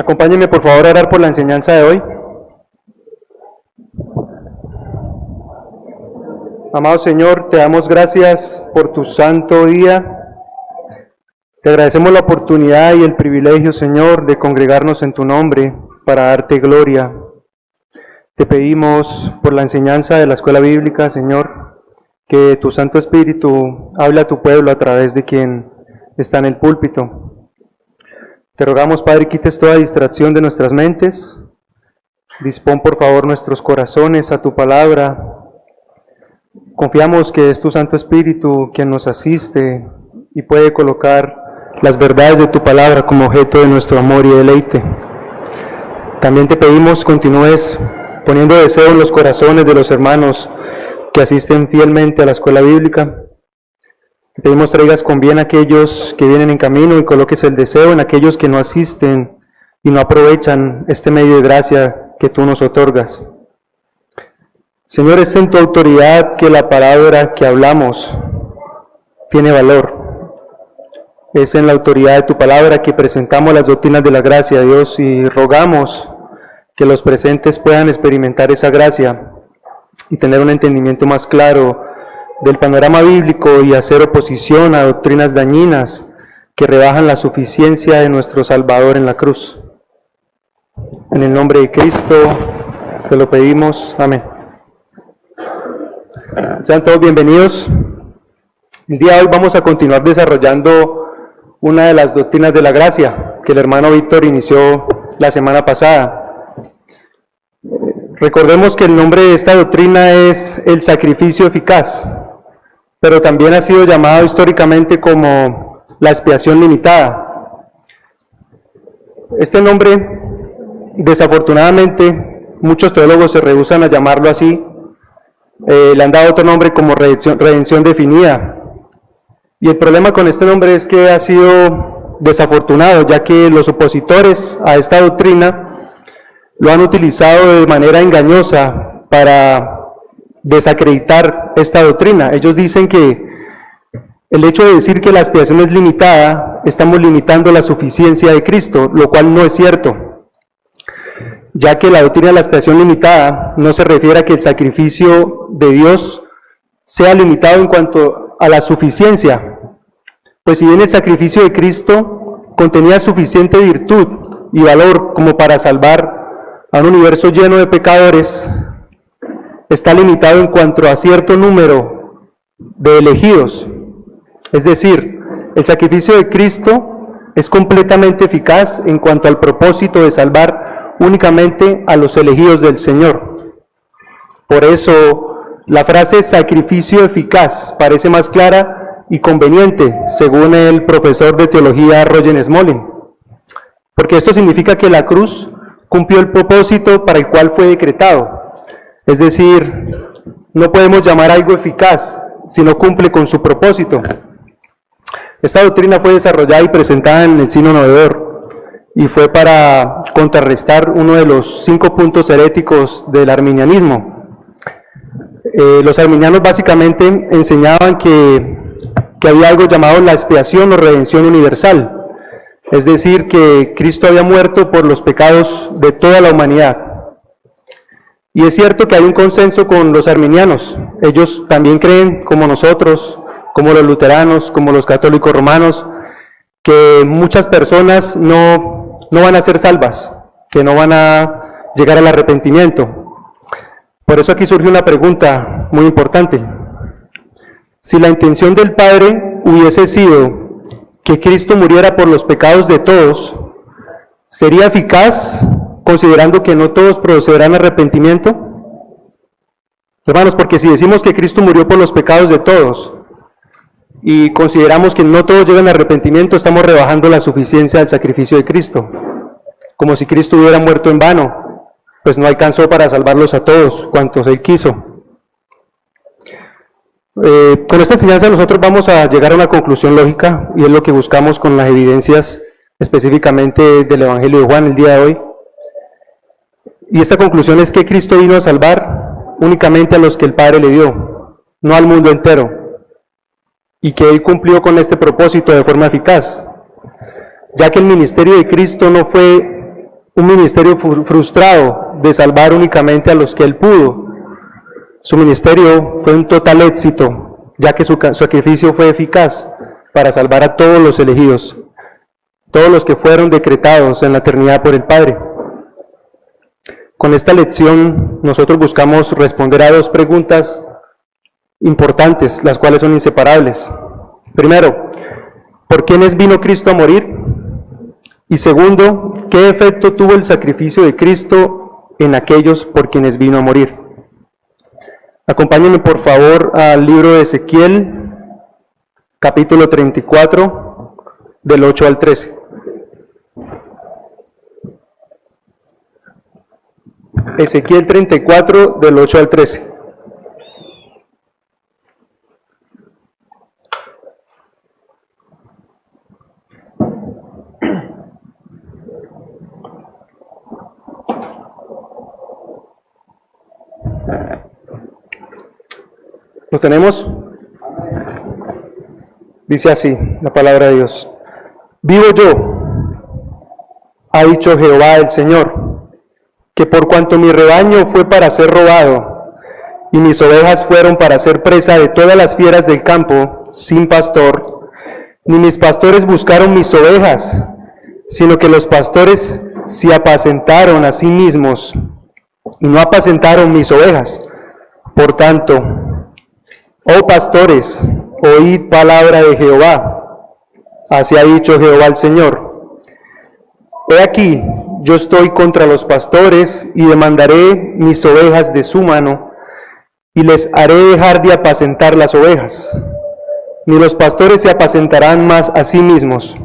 Acompáñenme por favor a orar por la enseñanza de hoy. Amado Señor, te damos gracias por tu santo día. Te agradecemos la oportunidad y el privilegio, Señor, de congregarnos en tu nombre para darte gloria. Te pedimos por la enseñanza de la escuela bíblica, Señor, que tu Santo Espíritu hable a tu pueblo a través de quien está en el púlpito. Te rogamos, Padre, quites toda distracción de nuestras mentes. Dispón, por favor, nuestros corazones a tu palabra. Confiamos que es tu Santo Espíritu quien nos asiste y puede colocar las verdades de tu palabra como objeto de nuestro amor y deleite. También te pedimos continúes poniendo deseo en los corazones de los hermanos que asisten fielmente a la escuela bíblica. Te pedimos traigas con bien a aquellos que vienen en camino y coloques el deseo en aquellos que no asisten y no aprovechan este medio de gracia que tú nos otorgas. Señor, es en tu autoridad que la palabra que hablamos tiene valor. Es en la autoridad de tu palabra que presentamos las doctrinas de la gracia, Dios, y rogamos que los presentes puedan experimentar esa gracia y tener un entendimiento más claro del panorama bíblico y hacer oposición a doctrinas dañinas que rebajan la suficiencia de nuestro Salvador en la cruz. En el nombre de Cristo te lo pedimos. Amén. Sean todos bienvenidos. El día de hoy vamos a continuar desarrollando una de las doctrinas de la gracia que el hermano Víctor inició la semana pasada. Recordemos que el nombre de esta doctrina es el sacrificio eficaz, pero también ha sido llamado históricamente como la expiación limitada. Este nombre, desafortunadamente, muchos teólogos se rehúsan a llamarlo así. Le han dado otro nombre como redención definida. Y el problema con este nombre es que ha sido desafortunado, ya que los opositores a esta doctrina lo han utilizado de manera engañosa para desacreditar esta doctrina. Ellos dicen que el hecho de decir que la expiación es limitada, estamos limitando la suficiencia de Cristo, lo cual no es cierto, ya que la doctrina de la expiación limitada no se refiere a que el sacrificio de Dios sea limitado en cuanto a la suficiencia, pues si bien el sacrificio de Cristo contenía suficiente virtud y valor como para salvar a un universo lleno de pecadores, está limitado en cuanto a cierto número de elegidos. Es decir, el sacrificio de Cristo es completamente eficaz en cuanto al propósito de salvar únicamente a los elegidos del Señor. Por eso, la frase sacrificio eficaz parece más clara y conveniente, según el profesor de teología Roger Smolin, porque esto significa que la cruz cumplió el propósito para el cual fue decretado. Es decir, no podemos llamar algo eficaz si no cumple con su propósito. Esta doctrina fue desarrollada y presentada en el Sínodo de Dort y fue para contrarrestar uno de los 5 puntos heréticos del arminianismo. Los arminianos básicamente enseñaban que había algo llamado la expiación o redención universal, es decir, que Cristo había muerto por los pecados de toda la humanidad. Y es cierto que hay un consenso con los arminianos. Ellos también creen, como nosotros, como los luteranos, como los católicos romanos, que muchas personas no van a ser salvas, que no van a llegar al arrepentimiento. Por eso aquí surge una pregunta muy importante. Si la intención del Padre hubiese sido que Cristo muriera por los pecados de todos, ¿sería eficaz considerando que no todos procederán a arrepentimiento? Hermanos, porque si decimos que Cristo murió por los pecados de todos y consideramos que no todos llegan a arrepentimiento, estamos rebajando la suficiencia del sacrificio de Cristo, como si Cristo hubiera muerto en vano, pues no alcanzó para salvarlos a todos cuantos Él quiso. Con esta enseñanza nosotros vamos a llegar a una conclusión lógica, y es lo que buscamos con las evidencias específicamente del Evangelio de Juan el día de hoy. Y esta conclusión es que Cristo vino a salvar únicamente a los que el Padre le dio, no al mundo entero, y que Él cumplió con este propósito de forma eficaz, ya que el ministerio de Cristo no fue un ministerio frustrado de salvar únicamente a los que él pudo. Su ministerio fue un total éxito, ya que su sacrificio fue eficaz para salvar a todos los elegidos, todos los que fueron decretados en la eternidad por el Padre. Con esta lección nosotros buscamos responder a dos preguntas importantes, las cuales son inseparables. Primero, ¿por quiénes vino Cristo a morir? Y segundo, ¿qué efecto tuvo el sacrificio de Cristo en aquellos por quienes vino a morir? Acompáñenme por favor al libro de Ezequiel, capítulo 34, del 8 al 13. Ezequiel 34, del 8 al 13. ¿Lo tenemos? Dice así la palabra de Dios. Vivo yo, ha dicho Jehová el Señor, que por cuanto mi rebaño fue para ser robado, y mis ovejas fueron para ser presa de todas las fieras del campo, sin pastor, ni mis pastores buscaron mis ovejas, sino que los pastores se apacentaron a sí mismos, y no apacentaron mis ovejas. Por tanto, oh pastores, oíd palabra de Jehová. Así ha dicho Jehová el Señor. He aquí, yo estoy contra los pastores y demandaré mis ovejas de su mano, y les haré dejar de apacentar las ovejas. Ni los pastores se apacentarán más a sí mismos,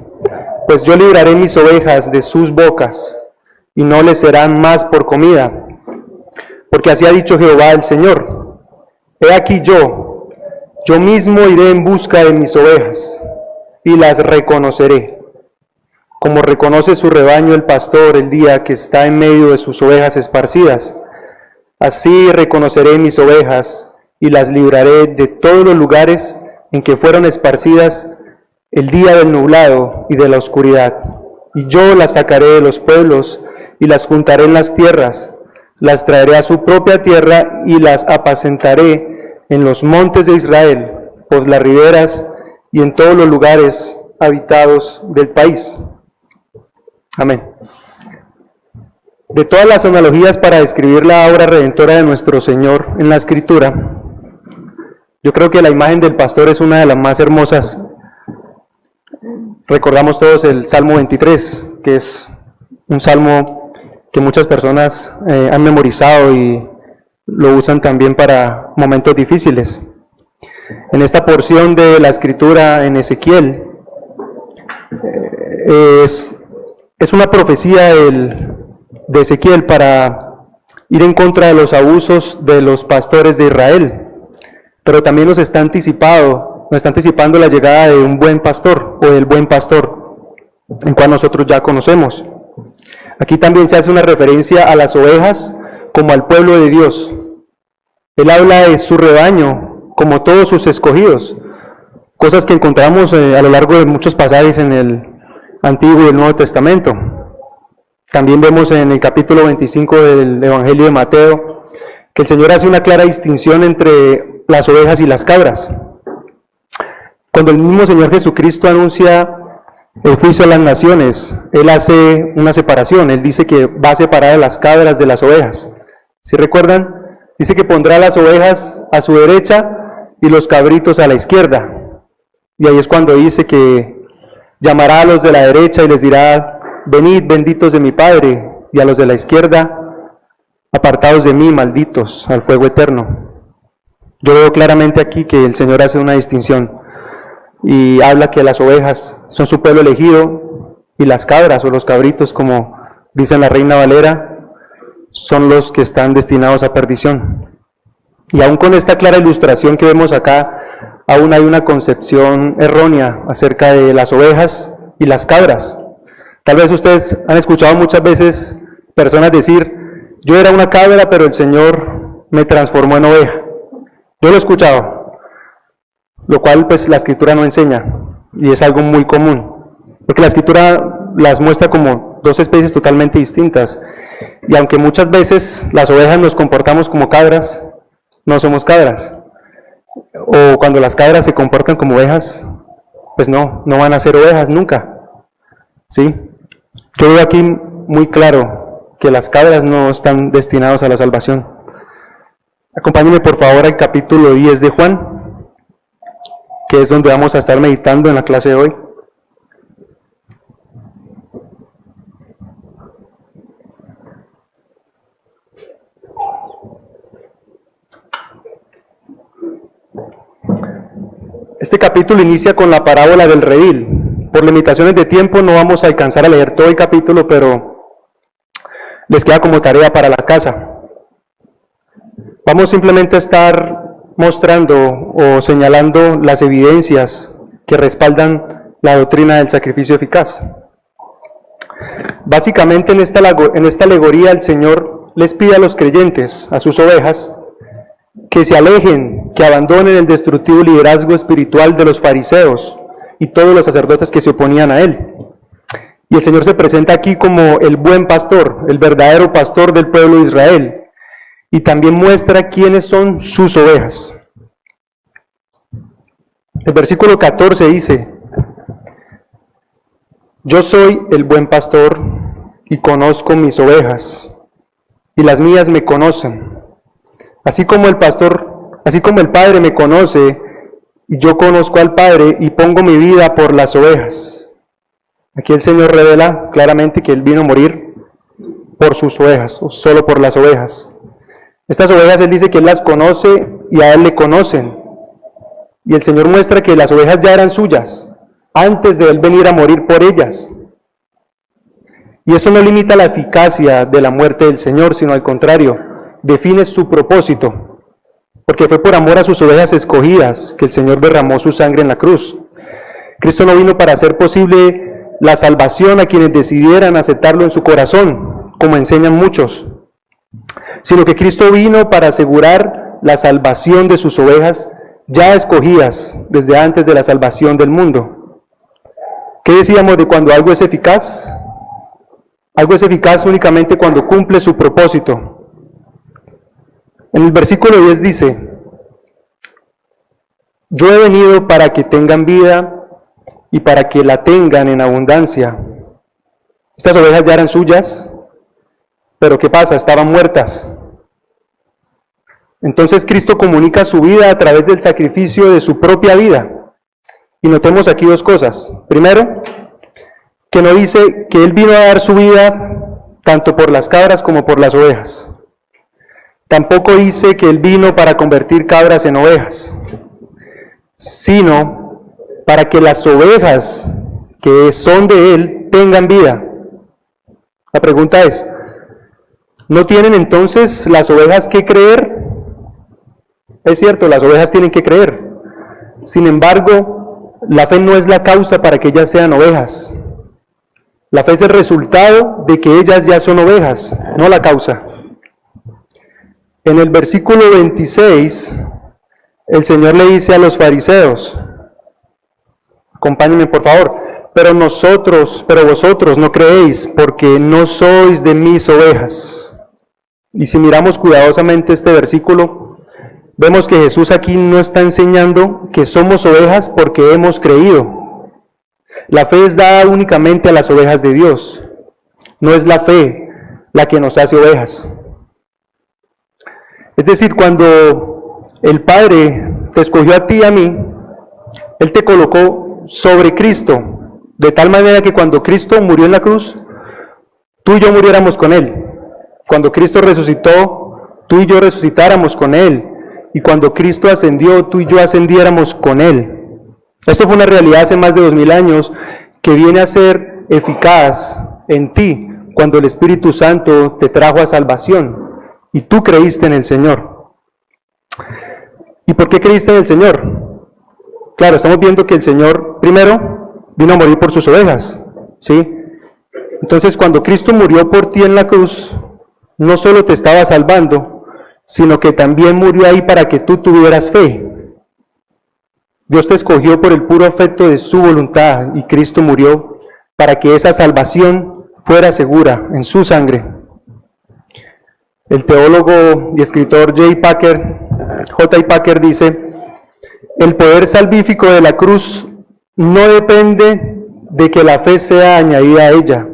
pues yo libraré mis ovejas de sus bocas, y no les serán más por comida. Porque así ha dicho Jehová el Señor. He aquí yo mismo iré en busca de mis ovejas, y las reconoceré, como reconoce su rebaño el pastor el día que está en medio de sus ovejas esparcidas. Así reconoceré mis ovejas, y las libraré de todos los lugares en que fueron esparcidas el día del nublado y de la oscuridad. Y yo las sacaré de los pueblos, y las juntaré en las tierras, las traeré a su propia tierra, y las apacentaré en los montes de Israel, por las riberas y en todos los lugares habitados del país. Amén. De todas las analogías para describir la obra redentora de nuestro Señor en la Escritura, yo creo que la imagen del pastor es una de las más hermosas. Recordamos todos el Salmo 23, que es un salmo que muchas personas han memorizado y lo usan también para momentos difíciles. En esta porción de la Escritura en Ezequiel, es una profecía de Ezequiel para ir en contra de los abusos de los pastores de Israel, pero también nos está anticipando la llegada de un buen pastor, o del buen pastor, en cual nosotros ya conocemos. Aquí también se hace una referencia a las ovejas como al pueblo de Dios. Él habla de su rebaño como todos sus escogidos, cosas que encontramos a lo largo de muchos pasajes en el Antiguo y el Nuevo Testamento. También vemos en el capítulo 25 del Evangelio de Mateo que el Señor hace una clara distinción entre las ovejas y las cabras. Cuando el mismo Señor Jesucristo anuncia el juicio a las naciones, Él hace una separación. Él dice que va a separar a las cabras de las ovejas. ¿Sí recuerdan? Dice que pondrá las ovejas a su derecha y los cabritos a la izquierda. Y ahí es cuando dice que llamará a los de la derecha y les dirá: venid, benditos de mi Padre, y a los de la izquierda: apartados de mí, malditos, al fuego eterno. Yo veo claramente aquí que el Señor hace una distinción y habla que las ovejas son su pueblo elegido, y las cabras o los cabritos, como dice en la Reina Valera, son los que están destinados a perdición. Y aún con esta clara ilustración que vemos acá, aún hay una concepción errónea acerca de las ovejas y las cabras. Tal vez ustedes han escuchado muchas veces personas decir: yo era una cabra, pero el Señor me transformó en oveja. Yo lo he escuchado, lo cual pues la Escritura no enseña, y es algo muy común, porque la Escritura las muestra como dos especies totalmente distintas. Y aunque muchas veces las ovejas nos comportamos como cabras, no somos cabras. O cuando las cabras se comportan como ovejas, pues no van a ser ovejas nunca. ¿Sí? Yo veo aquí muy claro que las cabras no están destinadas a la salvación. Acompáñenme por favor al capítulo 10 de Juan, que es donde vamos a estar meditando en la clase de hoy. Este capítulo inicia con la parábola del redil. Por limitaciones de tiempo no vamos a alcanzar a leer todo el capítulo, pero les queda como tarea para la casa. Vamos simplemente a estar mostrando o señalando las evidencias que respaldan la doctrina del sacrificio eficaz. Básicamente en esta alegoría el Señor les pide a los creyentes, a sus ovejas, que se alejen, que abandonen el destructivo liderazgo espiritual de los fariseos y todos los sacerdotes que se oponían a él. Y el Señor se presenta aquí como el buen pastor, el verdadero pastor del pueblo de Israel, y también muestra quiénes son sus ovejas. El versículo 14 dice: yo soy el buen pastor y conozco mis ovejas, y las mías me conocen. Así como el Padre me conoce, y yo conozco al Padre y pongo mi vida por las ovejas. Aquí el Señor revela claramente que Él vino a morir por sus ovejas, o solo por las ovejas. Estas ovejas Él dice que Él las conoce y a Él le conocen. Y el Señor muestra que las ovejas ya eran suyas, antes de Él venir a morir por ellas. Y esto no limita la eficacia de la muerte del Señor, sino al contrario, define su propósito, porque fue por amor a sus ovejas escogidas que el Señor derramó su sangre en la cruz. Cristo no vino para hacer posible la salvación a quienes decidieran aceptarlo en su corazón, como enseñan muchos, sino que Cristo vino para asegurar la salvación de sus ovejas ya escogidas desde antes de la salvación del mundo. ¿Qué decíamos de cuando algo es eficaz? Algo es eficaz únicamente cuando cumple su propósito. En el versículo 10 dice: yo he venido para que tengan vida y para que la tengan en abundancia. Estas ovejas ya eran suyas, pero ¿qué pasa? Estaban muertas. Entonces Cristo comunica su vida a través del sacrificio de su propia vida. Y notemos aquí dos cosas. Primero, que no dice que Él vino a dar su vida tanto por las cabras como por las ovejas. Tampoco dice que Él vino para convertir cabras en ovejas, sino para que las ovejas que son de Él tengan vida. La pregunta es, ¿no tienen entonces las ovejas que creer? Es cierto, las ovejas tienen que creer. Sin embargo, la fe no es la causa para que ellas sean ovejas. La fe es el resultado de que ellas ya son ovejas, no la causa. En el versículo 26, el Señor le dice a los fariseos, acompáñenme por favor, pero vosotros no creéis, porque no sois de mis ovejas. Y si miramos cuidadosamente este versículo, vemos que Jesús aquí no está enseñando que somos ovejas porque hemos creído. La fe es dada únicamente a las ovejas de Dios. No es la fe la que nos hace ovejas. Es decir, cuando el Padre te escogió a ti y a mí, Él te colocó sobre Cristo, de tal manera que cuando Cristo murió en la cruz, tú y yo muriéramos con Él. Cuando Cristo resucitó, tú y yo resucitáramos con Él. Y cuando Cristo ascendió, tú y yo ascendiéramos con Él. Esto fue una realidad hace más de 2000 años que viene a ser eficaz en ti cuando el Espíritu Santo te trajo a salvación y tú creíste en el Señor. ¿Y por qué creíste en el Señor? Claro, estamos viendo que el Señor primero vino a morir por sus ovejas, ¿sí? Entonces, cuando Cristo murió por ti en la cruz, no solo te estaba salvando, sino que también murió ahí para que tú tuvieras fe. Dios te escogió por el puro afecto de su voluntad y Cristo murió para que esa salvación fuera segura en su sangre. El teólogo y escritor J. Packer dice: el poder salvífico de la cruz no depende de que la fe sea añadida a ella.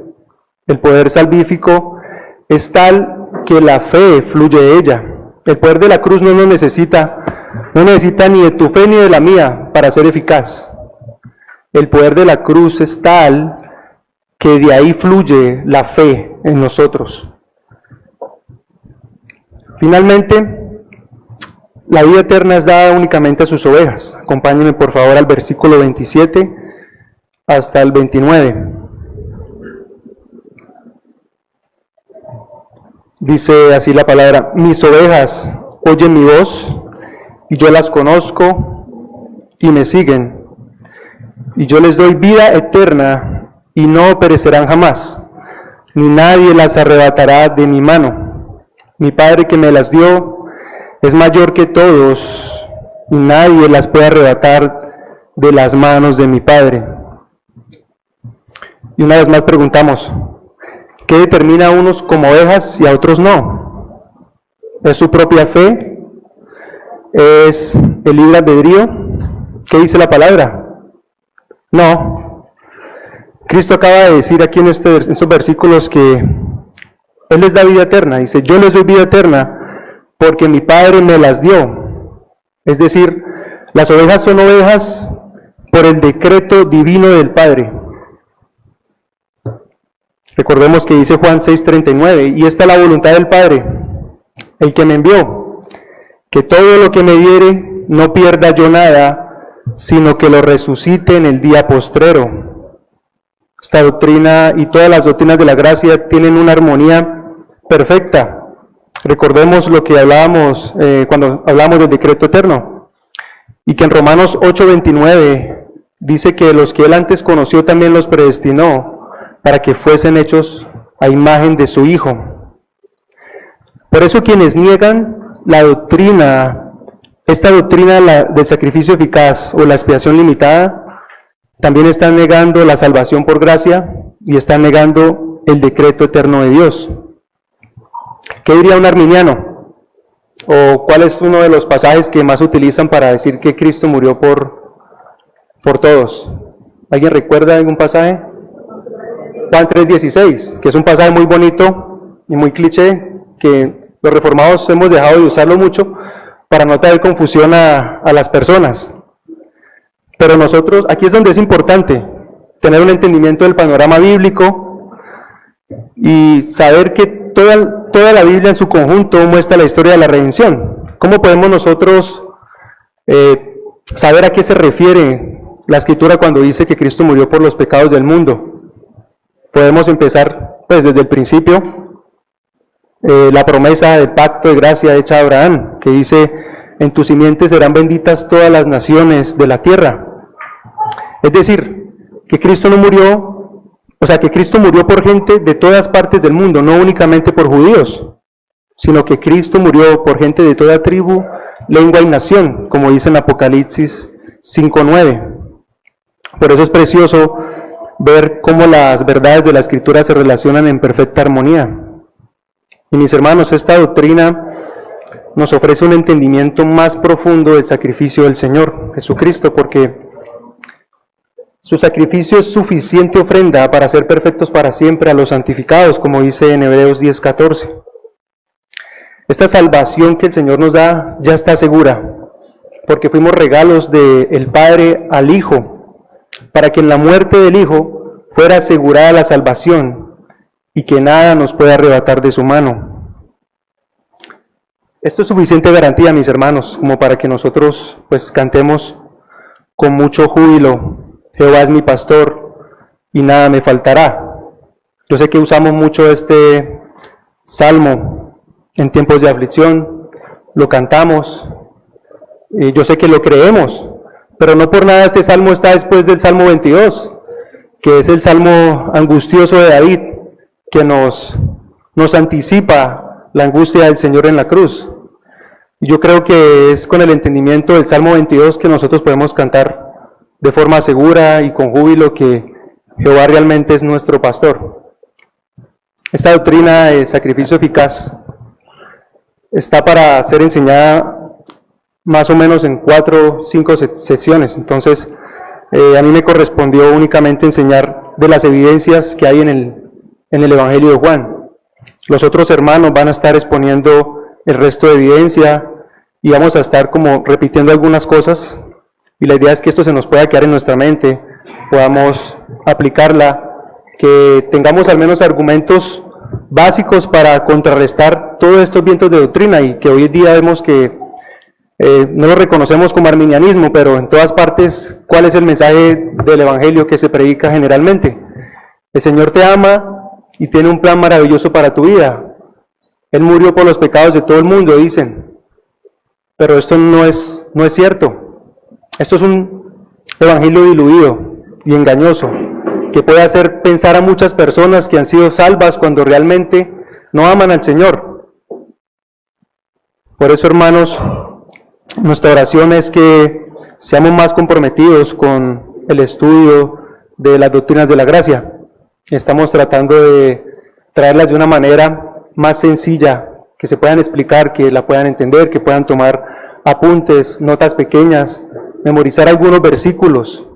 El poder salvífico es tal que la fe fluye de ella. El poder de la cruz no necesita ni de tu fe ni de la mía para ser eficaz. El poder de la cruz es tal que de ahí fluye la fe en nosotros. Finalmente, la vida eterna es dada únicamente a sus ovejas. Acompáñenme por favor al versículo 27 hasta el 29. Dice así la palabra: mis ovejas oyen mi voz, y yo las conozco, y me siguen. Y yo les doy vida eterna, y no perecerán jamás, ni nadie las arrebatará de mi mano. Mi Padre que me las dio es mayor que todos, y nadie las puede arrebatar de las manos de mi Padre. Y una vez más preguntamos: ¿qué determina a unos como ovejas y a otros no? ¿Es su propia fe? ¿Es el libre albedrío? ¿Qué dice la palabra? No. Cristo acaba de decir aquí en estos versículos que Él les da vida eterna. Dice: yo les doy vida eterna porque mi Padre me las dio. Es decir, las ovejas son ovejas por el decreto divino del Padre. Recordemos que dice Juan 6:39, y esta es la voluntad del Padre, el que me envió, que todo lo que me diere no pierda yo nada, sino que lo resucite en el día postrero. Esta doctrina y todas las doctrinas de la gracia tienen una armonía perfecta. Recordemos lo que hablábamos cuando hablamos del decreto eterno, y que en Romanos 8:29 dice que los que Él antes conoció también los predestinó para que fuesen hechos a imagen de su Hijo. Por eso quienes niegan la doctrina, esta doctrina del sacrificio eficaz o la expiación limitada, también están negando la salvación por gracia y están negando el decreto eterno de Dios. ¿Qué diría un arminiano? ¿O cuál es uno de los pasajes que más utilizan para decir que Cristo murió por todos? ¿Alguien recuerda algún pasaje? Juan 3:16, que es un pasaje muy bonito y muy cliché, que los reformados hemos dejado de usarlo mucho para no traer confusión a las personas. Pero nosotros, aquí es donde es importante tener un entendimiento del panorama bíblico y saber que toda la Biblia en su conjunto muestra la historia de la redención. ¿Cómo podemos nosotros saber a qué se refiere la Escritura cuando dice que Cristo murió por los pecados del mundo? Podemos empezar pues desde el principio, la promesa del pacto de gracia hecha a Abraham, que dice: en tu simiente serán benditas todas las naciones de la tierra. Es decir, que Cristo no murió, que Cristo murió por gente de todas partes del mundo, no únicamente por judíos, sino que Cristo murió por gente de toda tribu, lengua y nación, como dice en Apocalipsis 5:9. Por eso es precioso ver cómo las verdades de la Escritura se relacionan en perfecta armonía. Y mis hermanos, esta doctrina nos ofrece un entendimiento más profundo del sacrificio del Señor Jesucristo, porque su sacrificio es suficiente ofrenda para ser perfectos para siempre a los santificados, como dice en Hebreos 10:14. Esta salvación que el Señor nos da ya está segura, porque fuimos regalos del Padre al Hijo, para que en la muerte del Hijo fuera asegurada la salvación y que nada nos pueda arrebatar de su mano. Esto es suficiente garantía, mis hermanos, como para que nosotros pues cantemos con mucho júbilo: Jehová es mi pastor y nada me faltará. Yo sé que usamos mucho este salmo en tiempos de aflicción, lo cantamos, yo sé que lo creemos, pero no por nada este salmo está después del Salmo 22, que es el salmo angustioso de David, que nos anticipa la angustia del Señor en la cruz. Y yo creo que es con el entendimiento del Salmo 22 que nosotros podemos cantar de forma segura y con júbilo que Jehová realmente es nuestro pastor. Esta doctrina de sacrificio eficaz está para ser enseñada más o menos en 4 o 5 sesiones. Entonces, a mí me correspondió únicamente enseñar de las evidencias que hay en el Evangelio de Juan. Los otros hermanos van a estar exponiendo el resto de evidencia y vamos a estar como repitiendo algunas cosas, y la idea es que esto se nos pueda quedar en nuestra mente, podamos aplicarla, que tengamos al menos argumentos básicos para contrarrestar todos estos vientos de doctrina, y que hoy en día vemos que no lo reconocemos como arminianismo, pero en todas partes, ¿cuál es el mensaje del Evangelio que se predica generalmente? El Señor te ama y tiene un plan maravilloso para tu vida. Él murió por los pecados de todo el mundo, dicen. Pero esto no es cierto. Esto es un evangelio diluido y engañoso, que puede hacer pensar a muchas personas que han sido salvas cuando realmente no aman al Señor. Por eso, hermanos, nuestra oración es que seamos más comprometidos con el estudio de las doctrinas de la gracia. Estamos tratando de traerlas de una manera más sencilla, que se puedan explicar, que la puedan entender, que puedan tomar apuntes, notas pequeñas, memorizar algunos versículos.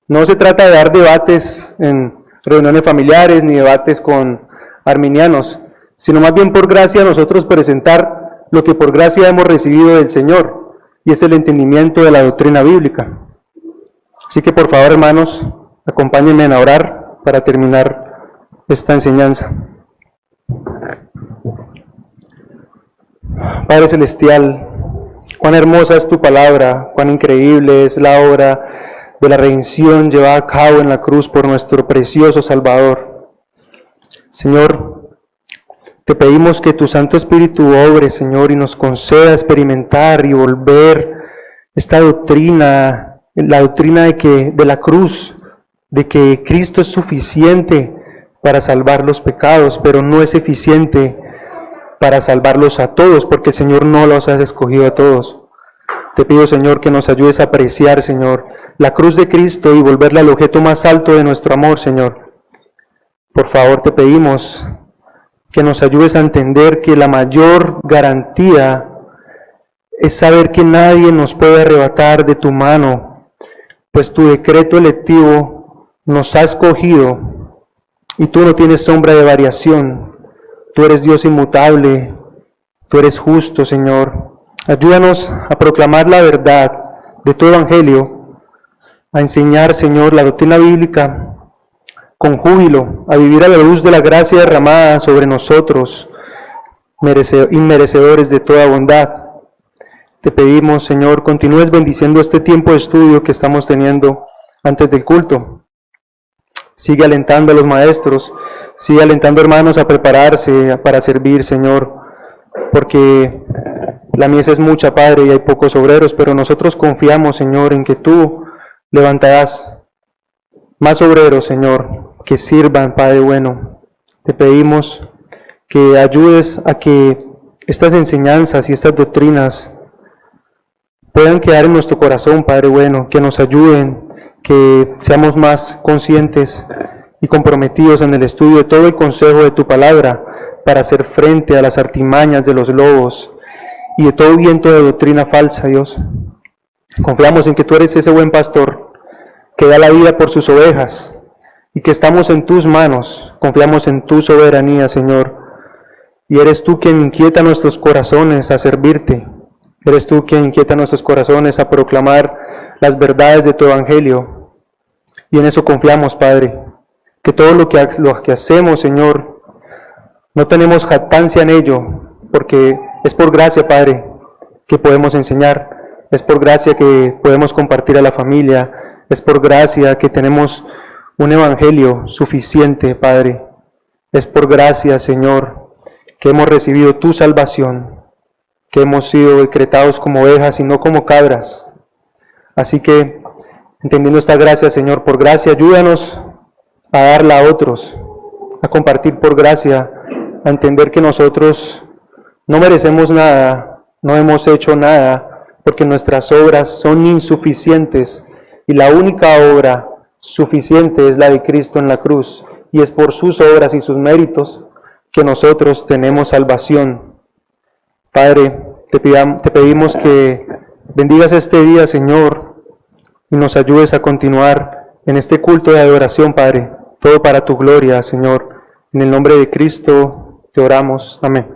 No se trata de dar debates en reuniones familiares ni debates con arminianos, sino más bien por gracia nosotros presentar lo que por gracia hemos recibido del Señor, y es el entendimiento de la doctrina bíblica. Así que por favor, hermanos, acompáñenme a orar para terminar esta enseñanza. Padre Celestial, cuán hermosa es tu palabra, cuán increíble es la obra de la redención llevada a cabo en la cruz por nuestro precioso Salvador. Señor, te pedimos que tu Santo Espíritu obre, Señor, y nos conceda experimentar y volver esta doctrina, la doctrina de la cruz, de que Cristo es suficiente para salvar los pecados, pero no es eficiente para salvarlos a todos, porque el Señor no los ha escogido a todos. Te pido, Señor, que nos ayudes a apreciar, Señor, la cruz de Cristo y volverla al objeto más alto de nuestro amor, Señor. Por favor, te pedimos que nos ayudes a entender que la mayor garantía es saber que nadie nos puede arrebatar de tu mano, pues tu decreto electivo nos ha escogido y tú no tienes sombra de variación. Tú eres Dios inmutable, tú eres justo, Señor. Ayúdanos a proclamar la verdad de tu evangelio, a enseñar, Señor, la doctrina bíblica con júbilo, a vivir a la luz de la gracia derramada sobre nosotros, inmerecedores de toda bondad. Te pedimos, Señor, continúes bendiciendo este tiempo de estudio que estamos teniendo antes del culto. Sigue alentando a los maestros, sigue alentando hermanos a prepararse para servir, Señor, porque la mies es mucha, Padre, y hay pocos obreros, pero nosotros confiamos, Señor, en que tú levantarás más obreros, Señor, que sirvan, Padre bueno. Te pedimos que ayudes a que estas enseñanzas y estas doctrinas puedan quedar en nuestro corazón, Padre bueno, que nos ayuden, que seamos más conscientes y comprometidos en el estudio de todo el consejo de tu palabra para hacer frente a las artimañas de los lobos y de todo viento de doctrina falsa, Dios. Confiamos en que tú eres ese buen pastor que da la vida por sus ovejas y que estamos en tus manos. Confiamos en tu soberanía, Señor, y eres tú quien inquieta nuestros corazones a servirte. Eres tú quien inquieta nuestros corazones a proclamar las verdades de tu evangelio. Y en eso confiamos, Padre, que todo lo que hacemos, Señor, no tenemos jactancia en ello, porque es por gracia, Padre, que podemos enseñar, es por gracia que podemos compartir a la familia, es por gracia que tenemos un evangelio suficiente, Padre, es por gracia, Señor, que hemos recibido tu salvación, que hemos sido decretados como ovejas y no como cabras. Así que, entendiendo esta gracia, Señor, por gracia, ayúdanos a darla a otros, a compartir por gracia, a entender que nosotros no merecemos nada, no hemos hecho nada, porque nuestras obras son insuficientes, y la única obra suficiente es la de Cristo en la cruz, y es por sus obras y sus méritos que nosotros tenemos salvación. Padre, te pedimos que bendigas este día, Señor, y nos ayudes a continuar en este culto de adoración, Padre, todo para tu gloria, Señor. En el nombre de Cristo te oramos. Amén.